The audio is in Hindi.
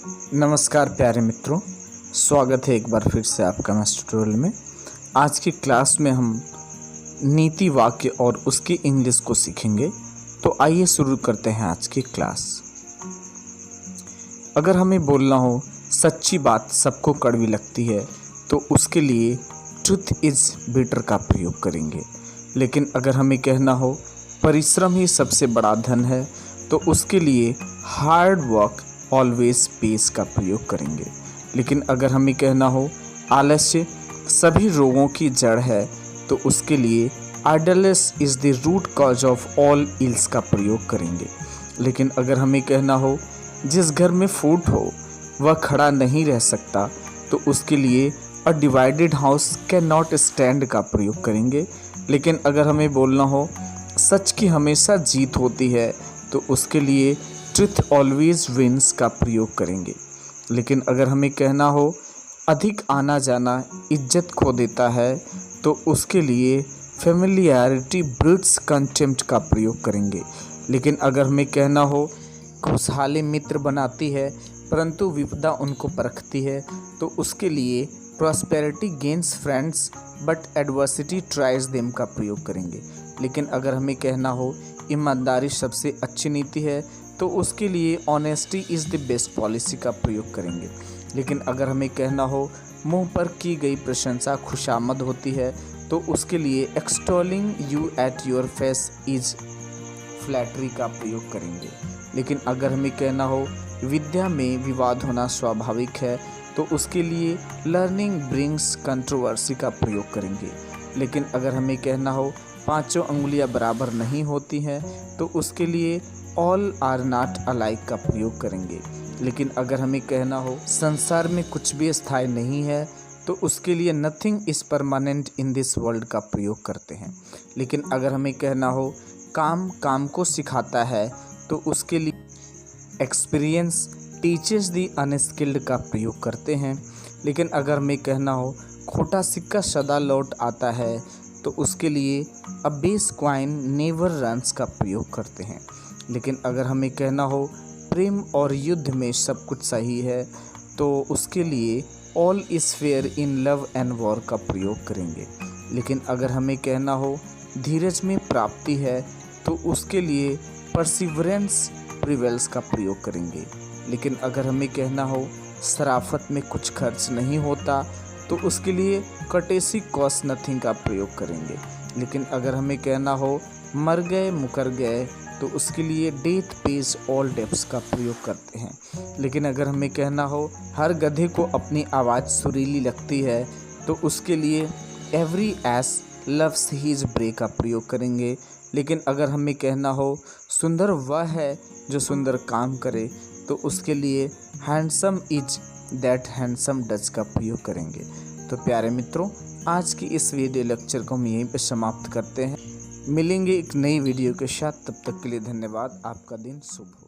नमस्कार प्यारे मित्रों, स्वागत है एक बार फिर से आपका मैथ्स ट्यूटोरियल में। आज की क्लास में हम नीति वाक्य और उसकी इंग्लिश को सीखेंगे। तो आइए शुरू करते हैं आज की क्लास। अगर हमें बोलना हो सच्ची बात सबको कड़वी लगती है तो उसके लिए ट्रुथ इज़ बिटर का प्रयोग करेंगे। लेकिन अगर हमें कहना हो परिश्रम ही सबसे बड़ा धन है तो उसके लिए हार्ड वर्क ऑलवेज पेस का प्रयोग करेंगे। लेकिन अगर हमें कहना हो आलस्य सभी रोगों की जड़ है तो उसके लिए idleness is the root cause of all ills का प्रयोग करेंगे। लेकिन अगर हमें कहना हो जिस घर में फूट हो वह खड़ा नहीं रह सकता तो उसके लिए a divided house can not stand का प्रयोग करेंगे। लेकिन अगर हमें बोलना हो सच की हमेशा जीत होती है तो उसके लिए ट्रुथ ऑलवेज विंस का प्रयोग करेंगे। लेकिन अगर हमें कहना हो अधिक आना जाना इज्जत खो देता है तो उसके लिए फेमिलियरिटी ब्रीड्स कंटेम्प्ट का प्रयोग करेंगे। लेकिन अगर हमें कहना हो खुशहाली मित्र बनाती है परंतु विपदा उनको परखती है तो उसके लिए prosperity gains friends but adversity tries them का प्रयोग करेंगे। लेकिन अगर हमें कहना हो ईमानदारी सबसे अच्छी नीति है तो उसके लिए honesty is the best policy का प्रयोग करेंगे। लेकिन अगर हमें कहना हो मुंह पर की गई प्रशंसा खुशामद होती है तो उसके लिए extolling you at your face is flattery का प्रयोग करेंगे। लेकिन अगर हमें कहना हो विद्या में विवाद होना स्वाभाविक है तो उसके लिए लर्निंग ब्रिंग्स कंट्रोवर्सी का प्रयोग करेंगे। लेकिन अगर हमें कहना हो पांचों अंगुलियां बराबर नहीं होती हैं तो उसके लिए ऑल आर नॉट अलाइक का प्रयोग करेंगे। लेकिन अगर हमें कहना हो संसार में कुछ भी स्थायी नहीं है तो उसके लिए nothing is permanent in this world का प्रयोग करते हैं। लेकिन अगर हमें कहना हो काम काम को सिखाता है तो उसके लिए एक्सपीरियंस टीचर्स दी अनस्किल्ड का प्रयोग करते हैं। लेकिन अगर हमें कहना हो खोटा सिक्का सदा लौट आता है तो उसके लिए a base coin never runs का प्रयोग करते हैं। लेकिन अगर हमें कहना हो प्रेम और युद्ध में सब कुछ सही है तो उसके लिए all is fair in love and war का प्रयोग करेंगे। लेकिन अगर हमें कहना हो धीरज में प्राप्ति है तो उसके लिए परसिवरेंस प्रिवेल्स का प्रयोग करेंगे। लेकिन अगर हमें कहना हो शराफत में कुछ खर्च नहीं होता तो उसके लिए कटेसी कॉस्ट नथिंग का प्रयोग करेंगे। लेकिन अगर हमें कहना हो मर गए मुकर गए तो उसके लिए डेथ पेज ऑल डेप्स का प्रयोग करते हैं। लेकिन अगर हमें कहना हो हर गधे को अपनी आवाज़ सुरीली लगती है तो उसके लिए एवरी एस लव्स हीज ब्रे का प्रयोग करेंगे। लेकिन अगर हमें कहना हो सुंदर वह है जो सुंदर काम करे तो उसके लिए handsome is that handsome does का प्रयोग करेंगे। तो प्यारे मित्रों, आज की इस वीडियो लेक्चर को हम यहीं पे समाप्त करते हैं। मिलेंगे एक नई वीडियो के साथ, तब तक के लिए धन्यवाद। आपका दिन शुभ हो।